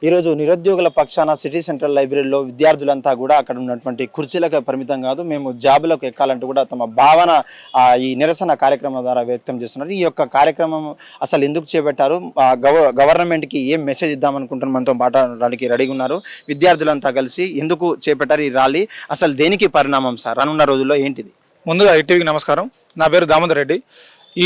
ఈరోజు నిరుద్యోగుల పక్షాన సిటీ సెంట్రల్ లైబ్రరీలో విద్యార్థులంతా కూడా అక్కడ ఉన్నటువంటి కుర్చీలకు పరిమితం కాదు, మేము జాబులకు ఎక్కాలంటూ కూడా తమ భావన ఈ నిరసన కార్యక్రమం ద్వారా వ్యక్తం చేస్తున్నారు. ఈ యొక్క కార్యక్రమం అసలు ఎందుకు చేపట్టారు, గవర్నమెంట్కి ఏం మెసేజ్ ఇద్దామనుకుంటున్నారు, మనతో మాట్లాడడానికి రెడీగా ఉన్నారు. విద్యార్థులంతా కలిసి ఎందుకు చేపట్టారు ఈ ర్యాలీ, అసలు దేనికి పరిణామం సార్, రానున్న రోజుల్లో ఏంటిది? ముందుగా ఈటీవీకి నమస్కారం. నా పేరు దామోదర్ రెడ్డి.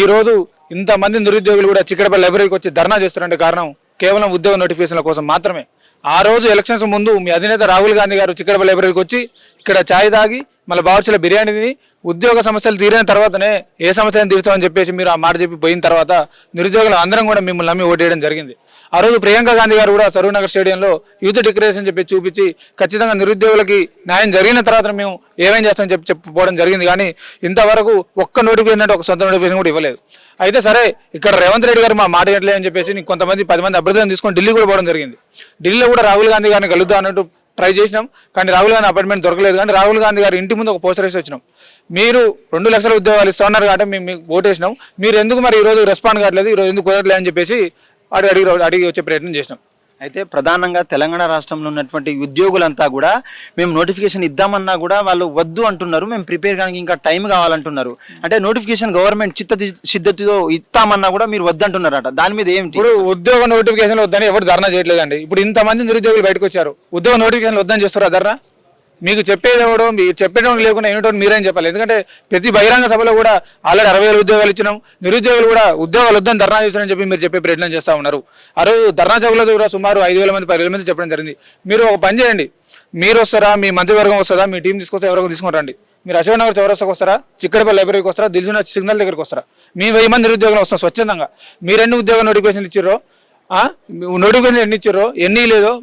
ఈరోజు ఇంతమంది నిరుద్యోగులు కూడా చిక్కడపల్లి లైబ్రరీకి వచ్చి ధర్నా చేస్తున్నారంటే కారణం కేవలం ఉద్యోగ నోటిఫికేషన్ల కోసం మాత్రమే. ఆ రోజు ఎలక్షన్స్ ముందు మీ అధినేత రాహుల్ గాంధీ గారు చిక్కడపల్లి లైబ్రరీకి వచ్చి ఇక్కడ ఛాయ్ తాగి మళ్ళీ బావర్చీల బిర్యానీ తిని ఉద్యోగ సమస్యలు తీరిన తర్వాతనే ఏ సమస్యను తీర్చామని చెప్పేసి మీరు ఆ మాట చెప్పి పోయిన తర్వాత నిరుద్యోగులు అందరం కూడా మిమ్మల్ని నమ్మి ఓటేయడం జరిగింది. ఆ రోజు ప్రియాంక గాంధీ గారు కూడా సరూనగర్ స్టేడియంలో యూత్ డిక్లరేషన్ చెప్పి చూపించి ఖచ్చితంగా నిరుద్యోగులకి న్యాయం జరిగిన తర్వాత మేము ఏమేం చేస్తామని చెప్పిపోవడం జరిగింది. కానీ ఇంతవరకు ఒక్క నోటిఫికేషన్ అంటే ఒక సొంత నోటిఫికేషన్ కూడా ఇవ్వలేదు. అయితే సరే, ఇక్కడ రేవంత్ రెడ్డి గారు మా మాట ఎట్లే అని చెప్పేసి కొంతమంది 10 మంది అభ్యర్థులను తీసుకొని ఢిల్లీ కూడా పోవడం జరిగింది. ఢిల్లీలో కూడా రాహుల్ గాంధీ గారిని కలుద్దాం అన్నట్టు ట్రై చేసినాం, కానీ రాహుల్ గాంధీ అపాయింట్మెంట్ దొరకలేదు. కానీ రాహుల్ గాంధీ గారి ఇంటి ముందు ఒక పోస్టర్ వేసి వచ్చినాం, మీరు 2 లక్షల ఉద్యోగాలు ఇస్తా ఉన్నారు కాబట్టి మేము మీకు ఓటేసినాం, మీరు ఎందుకు మరి ఈరోజు రెస్పాండ్ కావట్లేదు, ఈరోజు ఎందుకు కుదరట్లేదు అని చెప్పేసి అడిగి వచ్చే ప్రయత్నం చేసినాం. అయితే ప్రధానంగా తెలంగాణ రాష్ట్రంలో ఉన్నటువంటి ఉద్యోగులంతా కూడా మేము నోటిఫికేషన్ ఇద్దామన్నా కూడా వాళ్ళు వద్దు అంటున్నారు, మేము ప్రిపేర్ కానీ ఇంకా టైం కావాలంటున్నారు. అంటే నోటిఫికేషన్ గవర్నమెంట్ సిద్ధతతో ఇస్తామన్నా కూడా మీరు వద్దంటున్నారట, దాని మీద ఏమిటి? ఇప్పుడు ఉద్యోగ నోటిఫికేషన్ వద్దని ఎవరు ధర్నా చేయట్లేదండి. ఇప్పుడు ఇంతమంది నిరుద్యోగులు బయటకు వచ్చారు, ఉద్యోగ నోటిఫికేషన్ వద్దని చేస్తారా ధర్నా? మీకు చెప్పేది ఎవడో, మీరు చెప్పేటం లేకుండా ఏమిటో మీరేం చెప్పాలి. ఎందుకంటే ప్రతి బహిరంగ సభలో కూడా ఆల్రెడీ 60,000 ఉద్యోగాలు ఇచ్చినాం, నిరుద్యోగులు కూడా ఉద్యోగాలు వద్దని ధర్నా చేస్తారని చెప్పి మీరు చెప్పే ప్రయత్నం చేస్తూ ఉన్నారు. ఆ రోజు ధర్నా సభలో కూడా సుమారు 5,000 మంది 10,000 మంది చెప్పడం జరిగింది. మీరు ఒక పని చేయండి, మీరు వస్తారా, మీ మంత్రివర్గం వస్తారా, మీ టీం తీసుకొస్తే ఎవరికి తీసుకుంటారండి. మీరు అశోక్ నగర్ చౌరస్తాకు వస్తారా, చిక్కడపల్లి లైబ్రరీకి వస్తారా, దిల్సుఖ్నగర్ సిగ్నల్ దగ్గరికి వస్తారా, మీ 1000 మంది నిరుద్యోగులు వస్తాం స్వచ్ఛందంగా. మీరు ఎన్ని ఉద్యోగ నోటిఫికేషన్ ఇచ్చారో, నోటిఫికేషన్ ఎన్ని ఇచ్చారో, ఎన్ని లేదో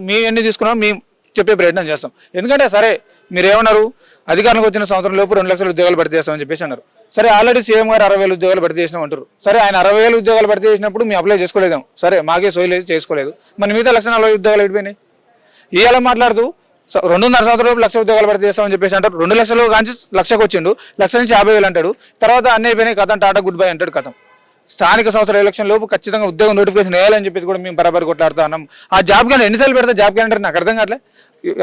మీ ఎన్ని తీసుకున్నామో మేము చెప్పే ప్రయత్నం చేస్తాం. ఎందుకంటే సరే, మీరేమన్నారు, అధికారంలోకి వచ్చిన సంవత్సరం లోపు 2 లక్షల ఉద్యోగాలు భర్తీ చేస్తామని చెప్పేసి అన్నారు. సరే, ఆల్రెడీ సీఎం గారు 60,000 ఉద్యోగాలు భర్తీ చేసినాం అంటారు. సరే, ఆయన 60,000 ఉద్యోగాలు భర్తీ చేసినప్పుడు మేము అప్లై చేసుకోలేదాం, సరే మాకే సోయలేదు, చేసుకోలేదు. మరి మిగతా 140,000 ఉద్యోగాలు అయిపోయినాయి. ఇవాళ మాట్లాడుతూ 2.5 సంవత్సరాల లోపు 1,00,000 ఉద్యోగాలు భర్తీ చేస్తామని చెప్పేసి అంటారు. 2 లక్షలు కాంచి 1,00,000కి వచ్చిండు, 1,00,000 నుంచి 50,000 అంటాడు. తర్వాత అన్నీ అయిపోయినాయి, కథం టాటా గుడ్ బై అంటాడు. కథం స్థానిక సంవత్సరాల ఎలక్షన్ లోపు ఖచ్చితంగా ఉద్యోగ నోటిఫికేషన్ వేయాలని చెప్పేసి కూడా మేము బరాబరి కొట్లాడుతా ఉన్నాం. ఆ జాబ్ క్యాలెండర్ ఎన్నిసార్లు పెడతా, జాబ్ క్యాలెండర్ నాకు అర్థం కావట్లే.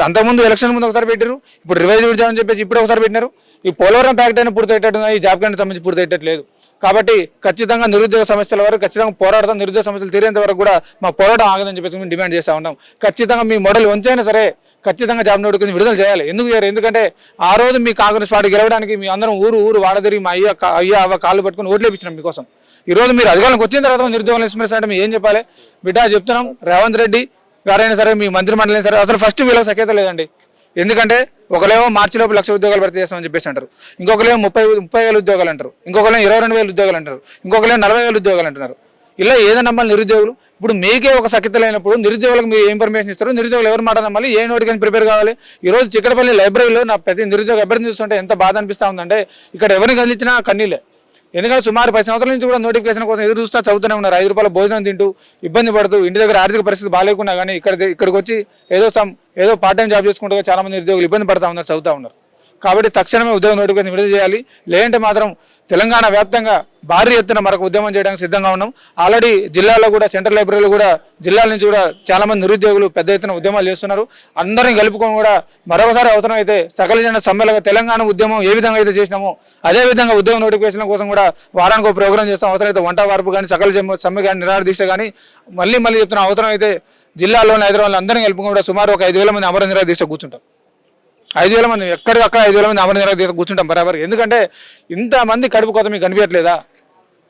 అంతకుముందు ఎలక్షన్ ముందు ఒకసారి పెట్టారు, ఇప్పుడు రివైజ్ విడిచామని చెప్పేసి ఇప్పుడు ఒకసారి పెట్టినారు. ఈ పోలవరం ప్యాక్ట్ అయినా పూర్తయ్యేటట్టు, ఈ జాబ్ క్యాలెండర్ సంబంధించి పూర్తయ్యేటట్లేదు. కాబట్టి ఖచ్చితంగా నిరుద్యోగ సమస్యల వరకు ఖచ్చితంగా పోరాడతాం. నిరుద్యోగ సమస్యలు తీరేంత వరకు కూడా మా పోరాటం ఆగదని చెప్పేసి మేము డిమాండ్ చేస్తూ ఉంటాం. ఖచ్చితంగా మీ మోడల్ వంచైనా సరే ఖచ్చితంగా జాబ్ నోటిఫికేషన్ విడుదల చేయాలి. ఎందుకు చేయరు? ఎందుకంటే ఆ రోజు మీ కాంగ్రెస్ పార్టీ గెలవడానికి మీ అందరం ఊరు వాడదిరిగి మా అవ్వ కాళ్ళు పట్టుకుని ఓట్లు వేయించినాం మీకోసం. ఈ రోజు మీరు అధికారంలోకి వచ్చిన తర్వాత నిరుద్యోగులు ఎక్స్ప్రెస్ అంటే మేము ఏం చెప్పాలి? బిడ్డ చెప్తున్నాం, రేవంత్ రెడ్డి గారైనా సరే, మీ మంత్రి మండలి అయినా సరే, అసలు ఫస్ట్ వీళ్ళకి సఖ్యత లేదండి. ఎందుకంటే ఒకలేమో మార్చి లోపు 1,00,000 ఉద్యోగాలు భర్తీ చేస్తామని చెప్పేసి అంటారు, ఇంకొకలేమో 30,000 ఉద్యోగాలు అంటారు, ఇంకొకలేమో 22,000 ఉద్యోగాలు అంటారు, ఇంకొకలేమో 40,000 ఉద్యోగాలు అంటున్నారు. ఇలా ఏదైనా నమ్మాలి నిరుద్యోగులు? ఇప్పుడు మీకే ఒక సఖ్యత లేనప్పుడు నిరుద్యోగులకు మీరు ఏం ఇన్ఫర్మేషన్ ఇస్తారు? నిరుద్యోగులు ఎవరు మాట నమ్మాలి? ఏ నోటికని ప్రిపేర్ కావాలి? ఈ రోజు చిక్కడపల్లి లైబ్రరీలో నా ప్రతి నిరుద్యోగ అభ్యర్థిని చూస్తుంటే ఎంత బాధ అనిపిస్తూ ఉందంటే, ఇక్కడ ఎవరిని కదిలించినా కన్నీలే. ఎందుకంటే సుమారు 10 సంవత్సరాల నుంచి కూడా నోటిఫికేషన్ కోసం ఎదురు చూస్తా చదువుతూనే ఉన్నారు. 5 రూపాయల భోజనం తింటూ ఇబ్బంది పడుతూ, ఇంటి దగ్గర ఆర్థిక పరిస్థితి బాగాలేకున్నా కానీ ఇక్కడికి వచ్చి ఏదో పార్ట్ టైం జాబ్ చేసుకుంటూ చాలా మంది నిరుద్యోగులు ఇబ్బంది పడతా ఉన్నారు, చదువుతూ ఉన్నారు. కాబట్టి తక్షణమే ఉద్యోగ నోటిఫికేషన్ విడుదల చేయాలి. లేదంటే మాత్రం తెలంగాణ వ్యాప్తంగా భారీ ఎత్తున మరొక ఉద్యమం చేయడానికి సిద్ధంగా ఉన్నాం. ఆల్రెడీ జిల్లాలో కూడా సెంట్రల్ లైబ్రరీలో కూడా జిల్లాల నుంచి కూడా చాలా మంది నిరుద్యోగులు పెద్ద ఎత్తున ఉద్యమాలు చేస్తున్నారు. అందరినీ కలుపుకొని కూడా మరొకసారి అవసరం అయితే సకల జన సమ్మెలుగా తెలంగాణ ఉద్యమం ఏ విధంగా అయితే చేసినామో అదే విధంగా ఉద్యోగ నోటిఫికేషన్ కోసం కూడా వారానికి ఒక ప్రోగ్రాం చేస్తాం. అవసరం అయితే వంట వార్పు కానీ, సకల సమ్మె కానీ, నిరాహార దీక్ష కానీ, మళ్ళీ చెప్తున్నా, అవసరం అయితే జిల్లాలోని హైదరాబాద్లో అందరినీ కలుపుకొని కూడా సుమారు ఒక 5,000 మంది అమర నిరాహార దీక్ష కూర్చుంటాం. 5,000 మంది ఎక్కడికక్కడ 5,000 మంది అమర నిరాహార దీక్ష కూర్చుంటాం బరాబర్. ఎందుకంటే ఇంతమంది కడుపు కొత్త మీకు కనిపించట్లేదా?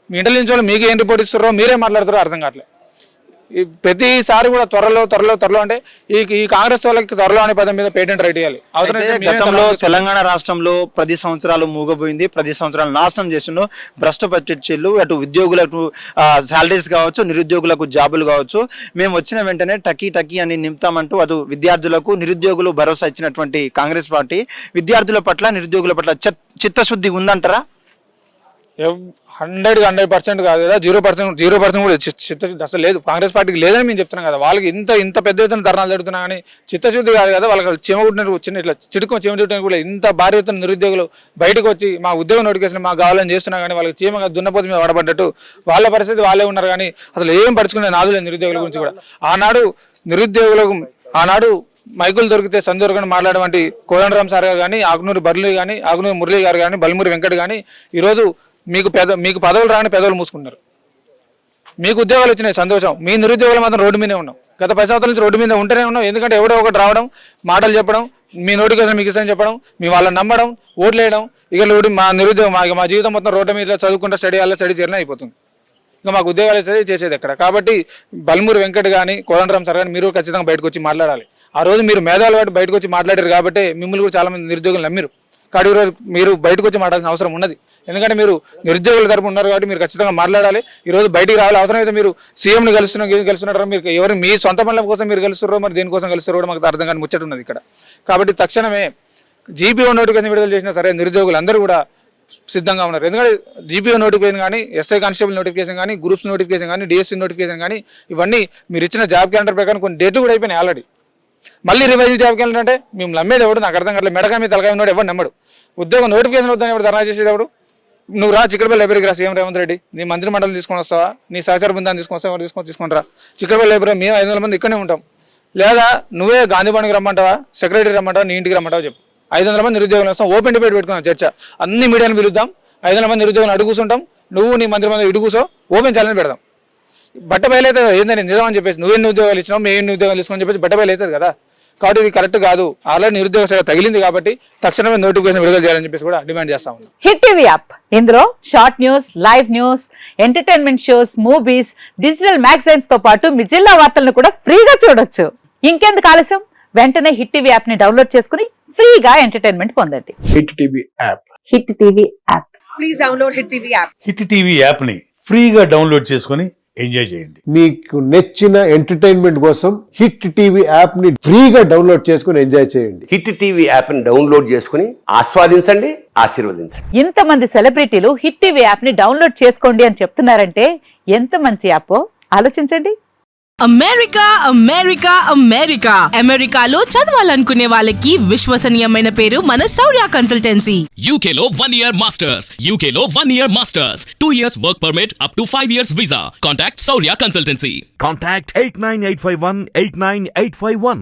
మీ ఇంటెలిజెన్స్ వాళ్ళు మీకు ఏం రిపోర్ట్ ఇస్తారో, మీరే మాట్లాడుతారో అర్థం కావట్లేదు. ప్రతిసారి కూడా త్వరలో అంటే ఈ కాంగ్రెస్ వాళ్ళకి త్వరలో అనే పదం మీద పేటెంట్ రైట్ ఇవ్వాలి. గతంలో తెలంగాణ రాష్ట్రంలో 10 సంవత్సరాలు మూగపోయింది, 10 సంవత్సరాలు నాశనం చేస్తుండ్రు, భ్రష్టు పట్టించిళ్ళు. అటు ఉద్యోగులకు శాలరీస్ కావచ్చు, నిరుద్యోగులకు జాబులు కావచ్చు. మేము వచ్చిన వెంటనే టకీ అని నింపుతామంటూ అటు విద్యార్థులకు నిరుద్యోగులు భరోసా ఇచ్చినటువంటి కాంగ్రెస్ పార్టీ విద్యార్థుల పట్ల, నిరుద్యోగుల పట్ల చిత్తశుద్ధి ఉందంటారా? 100% కాదు కదా, 0% కూడా చిత్తశుద్ధి అసలు లేదు. కాంగ్రెస్ పార్టీకి లేదని మేము చెప్తున్నాం కదా. వాళ్ళకి ఇంత పెద్ద ఎత్తున ధర్నాలు జరుగుతున్నా కానీ చిత్తశుద్ధి కాదు కదా. వాళ్ళకి చెమగుట్టిన ఇట్లా చెమటం కూడా ఇంత భారీ ఎత్తున నిరుద్యోగులు బయటకు వచ్చి మా ఉద్యోగ నోటిఫికేషన్ మాకు కావాలని చేస్తున్నా కానీ వాళ్ళకి చీమగా దున్నపోతు మీద పడబడ్డట్టు వాళ్ళ పరిస్థితి వాళ్ళే ఉన్నారు. కానీ అసలు ఏం పడుచుకునే నాదు లేదు నిరుద్యోగుల గురించి కూడా. ఆనాడు నిరుద్యోగులకు ఆనాడు మైకులు దొరికితే సందొరకని మాట్లాడేటువంటి కోదండరామ్ సార్ గారు కానీ, ఆకునూరి బర్లు కానీ, ఆకునూరి మురళి గారు కానీ, బల్మూరి వెంకట్ కానీ ఈరోజు మీకు పదవులు రాని పెదవులు మూసుకున్నారు. మీకు ఉద్యోగాలు వచ్చినాయి సంతోషం, మీ నిరుద్యోగులు మాత్రం రోడ్డు మీదే ఉన్నాం. గత 10 సంవత్సరాల నుంచి రోడ్డు మీద ఉంటూనే ఉన్నాం. ఎందుకంటే ఎవడో ఒకటి రావడం, మాటలు చెప్పడం, మీ నోటిఫికేషన్ మీకు ఇస్తామని చెప్పడం, మీ వాళ్ళని నమ్మడం, ఓట్లు వేయడం, ఇక మా నిరుద్యోగం మా జీవితం మొత్తం రోడ్డు మీద చదువుకుంటా స్టడీ చేయాలని అయిపోతుంది. ఇంకా మాకు ఉద్యోగాలు చేసేది ఎక్కడ. కాబట్టి బల్మూరి వెంకట్ కానీ, కోదండరామ్ సార్ కానీ మీరు ఖచ్చితంగా బయటకు వచ్చి మాట్లాడాలి. ఆ రోజు మీరు మేధావులు వాటి బయటకు వచ్చి మాట్లాడారు కాబట్టి మిమ్మల్ని కూడా చాలా మంది నిరుద్యోగులు నమ్మిరు. కాబట్టి ఈరోజు మీరు బయటకు వచ్చి మాట్లాడాల్సిన అవసరం ఉన్నది. ఎందుకంటే మీరు నిరుద్యోగుల తరపు ఉన్నారు కాబట్టి మీరు ఖచ్చితంగా మాట్లాడాలి. ఈరోజు బయటికి రావాలి. అవసరమైతే మీరు సీఎంని గెలుస్తున్నారు, మీరు ఎవరు మీ సొంత పనుల కోసం మీరు గెలుస్తారో, మరి దేనికోసం గెలుస్తారో కూడా మాకు అర్థం కానీ ముచ్చట ఉన్నది ఇక్కడ. కాబట్టి తక్షణమే జీపీఓ నోటిఫికేషన్ విడుదల చేసినా సరే నిరుద్యోగులు అందరూ కూడా సిద్ధంగా ఉన్నారు. ఎందుకంటే జీపీఓ నోటిఫికేషన్ కానీ, ఎస్ఐ కానిస్టేబుల్ నోటిఫికేషన్ కానీ, గ్రూప్స్ నోటిఫికేషన్ కానీ, డిఎస్సీ నోటిఫికేషన్ కానీ, ఇవన్నీ మీరు ఇచ్చిన జాబ్ క్యాలెండర్ ప్రకారం కొన్ని డేట్లు కూడా అయిపోయినాయి ఆల్రెడీ. మళ్ళీ రివైజ్ జాబ్ క్యాలెండర్ అంటే మేము నమ్మేది ఎవడు నాకు అర్థం కావట్లేదు. మెడకాయ మీద తలకాయ ఉన్నాడు ఎవరు నమ్మడు. ఉద్యోగం నోటిఫికేషన్ వద్దని ఎవరు ధర్నా చేసేది ఎవడు? నువ్వు రా చిక్కడపల్లి లైబ్రరీకి రా, సీఎం రేవంత్ రెడ్డి నీ మంత్రి మండలం తీసుకొని వస్తావా, నీ సహచార బృందాన్ని తీసుకొని రా చిక్కడపల్లి లైబ్రరీ. మేము 500 మంది ఇక్కడనే ఉంటాం. లేదా నువ్వే గాంధీ భవన్కి రమ్మంటావా, సెక్రటరీ రమ్మంటావా, నీ ఇంటికి రమ్మంటావా చెప్పు. 500 మంది నిరుద్యోగులు వస్తాం, ఓపెన్ డిబేట్ పెట్టుకున్నాం చర్చ. అన్ని మీడియాని పిలుద్దాం, 500 మంది నిరుద్యోగులు అడుగుతుంటాం, నువ్వు నీ మంత్రి మంది ఇడుగుసో ఓపెన్ ఛాలెంజ్ పెడదాం. బట్ట బయలైతే ఏంటంటే నిజం అని చెప్పేసి నువ్వెన్ని ఉద్యోగాలు ఇచ్చినావు, మేము ఎన్ని ఉద్యోగాలు ఇచ్చుకొని చెప్పేసి బట్ట బయలు అవుతుంది కదా. కాబట్టి ఇది కరెక్ట్ కాదు. ఆల్రెడీ నిరుద్యోగ శాఖ తగిలింది కాబట్టి తక్షణమే నోటిఫికేషన్ విడుదల చేయాలని చెప్పేసి కూడా డిమాండ్ చేస్తా ఉన్నాం. హిట్ టీవీ యాప్ ఇందులో short news, live news, entertainment shows, movies, digital magazines తో పాటు మీ జిల్లా వార్తలను కూడా ఫ్రీగా చూడొచ్చు. ఇంకెందుకు ఆలస్యం, వెంటనే హిట్ టీవీ యాప్ ని డౌన్లోడ్ చేసుకుని ఫ్రీగా ఎంటర్టైన్మెంట్ పొందండి. Hit TV app. Hit TV app. Please download hit TV app. Hit TV యాప్ని ఫ్రీగా డౌన్లోడ్ చేసుకొని ఎంజాయ్ చేయండి. మీకు నచ్చిన ఎంటర్టైన్మెంట్ కోసం హిట్ టీవీ యాప్ ని ఫ్రీగా డౌన్లోడ్ చేసుకొని ఎంజాయ్ చేయండి. హిట్ టీవీ యాప్ని డౌన్లోడ్ చేసుకుని ఆస్వాదించండి, ఆశీర్వదించండి. ఇంతమంది సెలబ్రిటీలు హిట్ టీవీ యాప్ ని డౌన్లోడ్ చేసుకోండి అని చెప్తున్నారంటే ఎంత మంచి యాప్ ఆలోచించండి. అమెరికా అమెరికా అమెరికా అమెరికాలో చదవాలనుకునే వాళ్ళకి విశ్వసనీయమైన పేరు మన శౌర్య కన్సల్టెన్సీ. UK లో 1 year masters. UK లో 1 year masters. 2 years work permit up to 5 years visa. Contact Saurya Consultancy. Contact 89851 89851.